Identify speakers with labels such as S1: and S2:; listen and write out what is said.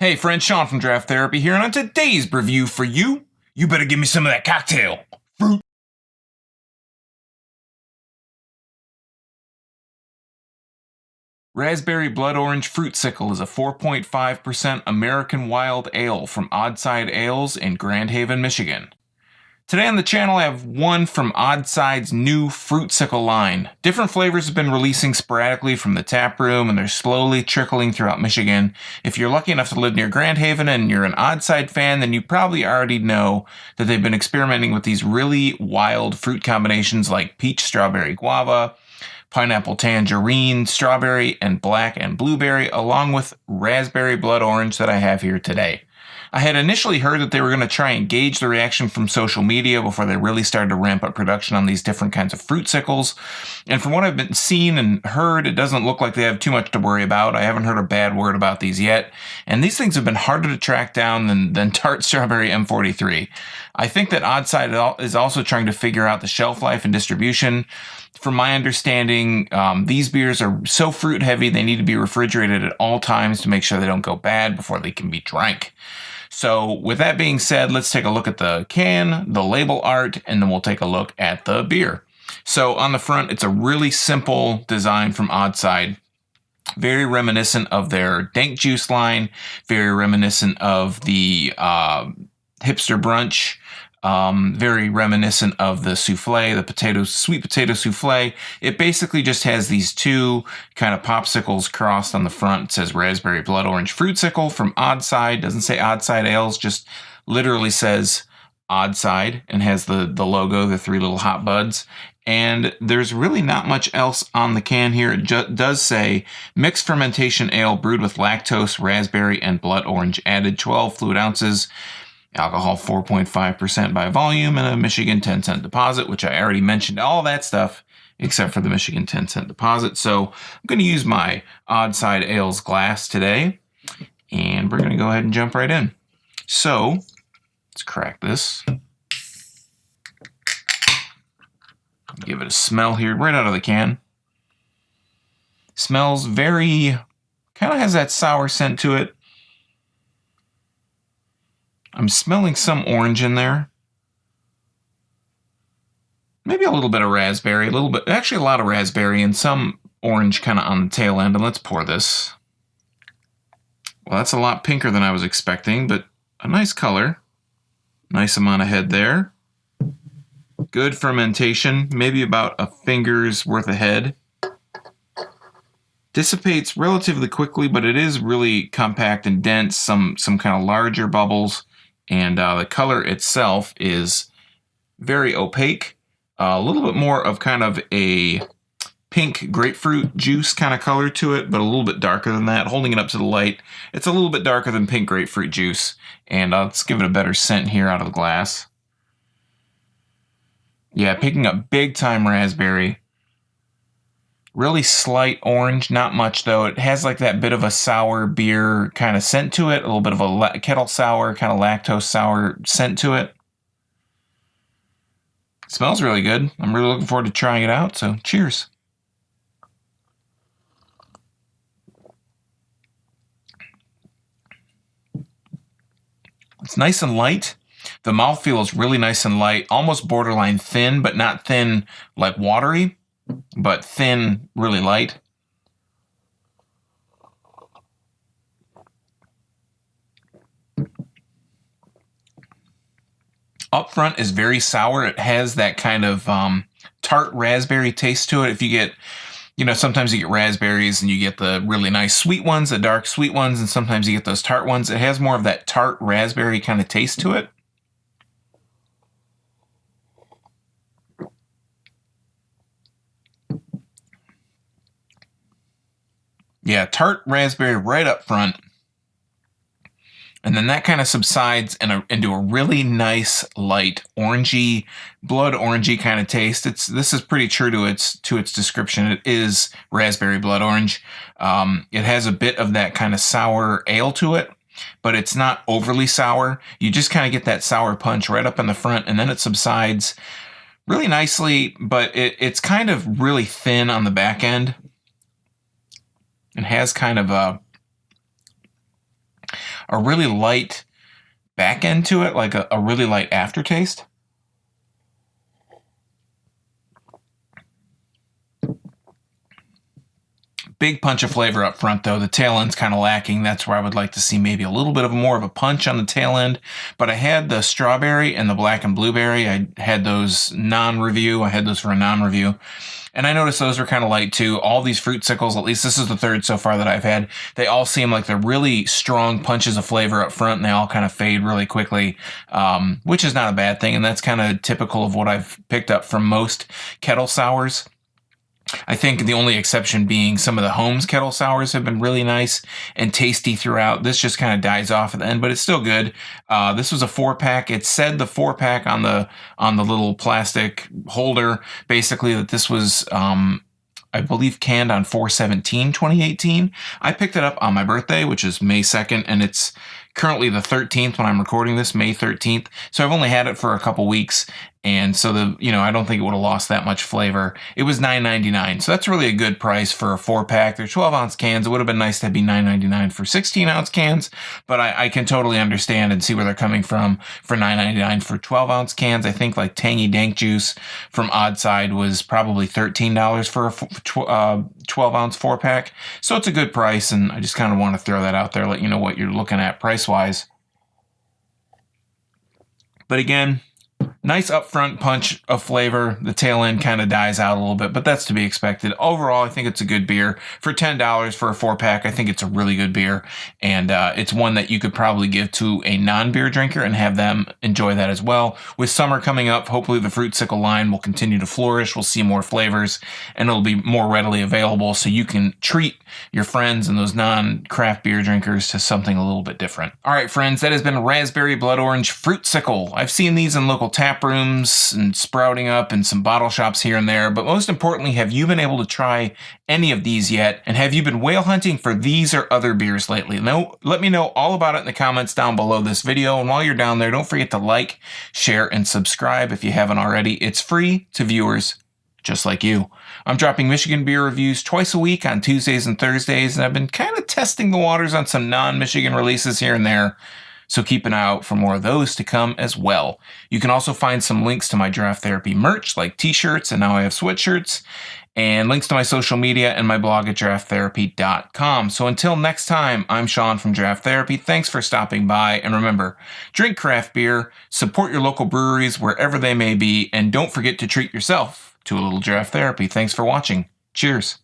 S1: Hey friend, Sean from Draft Therapy here, and on today's review for you, you better give me some of that cocktail. Fruit. Raspberry Blood Orange Fruitsicle is a 4.5% American Wild Ale from Oddside Ales in Grand Haven, Michigan. Today on the channel I have one from Oddside's new Fruitsicle line. Different flavors have been releasing sporadically from the tap room, and they're slowly trickling throughout Michigan. If you're lucky enough to live near Grand Haven and you're an Oddside fan, then you probably already know that they've been experimenting with these really wild fruit combinations like peach, strawberry, guava, pineapple, tangerine, strawberry, and black and blueberry, along with raspberry blood orange that I have here today. I had initially heard that they were going to try and gauge the reaction from social media before they really started to ramp up production on these different kinds of fruitsicles. And from what I've been seen and heard, it doesn't look like they have too much to worry about. I haven't heard a bad word about these yet. And these things have been harder to track down than Tart Strawberry M43. I think that Oddside is also trying to figure out the shelf life and distribution. From my understanding, these beers are so fruit heavy they need to be refrigerated at all times to make sure they don't go bad before they can be drank. So with that being said, let's take a look at the can, the label art, and then we'll take a look at the beer. So on the front, it's a really simple design from Oddside. Very reminiscent of their Dank Juice line, very reminiscent of the Hipster Brunch, very reminiscent of the souffle, the sweet potato souffle. It basically just has these two kind of popsicles crossed on the front. It says Raspberry Blood Orange Fruitsicle from Oddside. Doesn't say Oddside Ales, just literally says Oddside and has the logo, the three little hot buds. And there's really not much else on the can here. It does say mixed fermentation ale brewed with lactose, raspberry, and blood orange added, 12 fluid ounces. Alcohol 4.5% by volume, and a Michigan 10-cent deposit, which I already mentioned all that stuff except for the Michigan 10-cent deposit. So I'm going to use my Oddside Ales glass today, and we're going to go ahead and jump right in. So let's crack this. Give it a smell here right out of the can. Smells very, kind of has that sour scent to it. I'm smelling some orange in there. Maybe a little bit of raspberry, actually a lot of raspberry and some orange kind of on the tail end. And let's pour this. Well, that's a lot pinker than I was expecting, but a nice color. Nice amount of head there. Good fermentation, maybe about a finger's worth of head. Dissipates relatively quickly, but it is really compact and dense, some kind of larger bubbles. And the color itself is very opaque, a little bit more of kind of a pink grapefruit juice kind of color to it, but a little bit darker than that. Holding it up to the light, it's a little bit darker than pink grapefruit juice. And let's give it a better scent here out of the glass. Yeah, picking up big time raspberry. Really slight orange, not much though. It has like that bit of a sour beer kind of scent to it, a little bit of a kettle sour, kind of lactose sour scent to it. It smells really good. I'm really looking forward to trying it out, so cheers. It's nice and light. The mouthfeel is really nice and light, almost borderline thin, but not thin like watery. But thin, really light. Up front is very sour. It has that kind of tart raspberry taste to it. If you get, sometimes you get raspberries and you get the really nice sweet ones, the dark sweet ones, and sometimes you get those tart ones. It has more of that tart raspberry kind of taste to it. Yeah, tart raspberry right up front. And then that kind of subsides into a really nice, light, orangey, blood orangey kind of taste. This is pretty true to its description. It is raspberry blood orange. It has a bit of that kind of sour ale to it, but it's not overly sour. You just kind of get that sour punch right up in the front, and then it subsides really nicely, but it's kind of really thin on the back end. It has kind of a really light back end to it, like a really light aftertaste. Big punch of flavor up front, though. The tail end's kind of lacking. That's where I would like to see maybe a little bit of more of a punch on the tail end. But I had the strawberry and the black and blueberry. I had those non-review. I had those for a non-review. And I noticed those were kind of light, too. All these Fruitsicles, at least this is the third so far that I've had, they all seem like they're really strong punches of flavor up front, and they all kind of fade really quickly, which is not a bad thing. And that's kind of typical of what I've picked up from most kettle sours. I think the only exception being some of the Holmes kettle sours have been really nice and tasty throughout. This just kind of dies off at the end, but it's still good. This was a 4-pack. It said the 4-pack on the little plastic holder, basically that this was, I believe, canned on 4/17/2018. I picked it up on my birthday, which is May 2nd, and it's currently the 13th when I'm recording this, May 13th. So I've only had it for a couple weeks. And so I don't think it would have lost that much flavor. It was $9.99. So that's really a good price for a 4-pack. They're 12-ounce cans. It would have been nice to be $9.99 for 16-ounce cans, but I can totally understand and see where they're coming from for $9.99 for 12-ounce cans. I think like Tangy Dank Juice from Oddside was probably $13 for a 12-ounce 4-pack. So it's a good price, and I just kind of want to throw that out there, let you know what you're looking at price-wise. But again, nice upfront punch of flavor. The tail end kind of dies out a little bit, but that's to be expected. Overall, I think it's a good beer. For $10 for a 4-pack, I think it's a really good beer. And it's one that you could probably give to a non-beer drinker and have them enjoy that as well. With summer coming up, hopefully the Fruitsicle line will continue to flourish. We'll see more flavors, and it'll be more readily available so you can treat your friends and those non-craft beer drinkers to something a little bit different. All right, friends, that has been Raspberry Blood Orange Fruitsicle. I've seen these in local tap rooms and sprouting up in some bottle shops here and there, but most importantly, have you been able to try any of these yet? And have you been whale hunting for these or other beers lately? Let me know all about it in the comments down below this video. And while you're down there, don't forget to like, share, and subscribe if you haven't already. It's free to viewers just like you. I'm dropping Michigan beer reviews twice a week on Tuesdays and Thursdays, and I've been kind of testing the waters on some non-Michigan releases here and there. So keep an eye out for more of those to come as well. You can also find some links to my Draft Therapy merch, like t-shirts, and now I have sweatshirts, and links to my social media and my blog at drafttherapy.com. So until next time, I'm Sean from Draft Therapy. Thanks for stopping by, and remember, drink craft beer, support your local breweries wherever they may be, and don't forget to treat yourself to a little draft therapy. Thanks for watching. Cheers.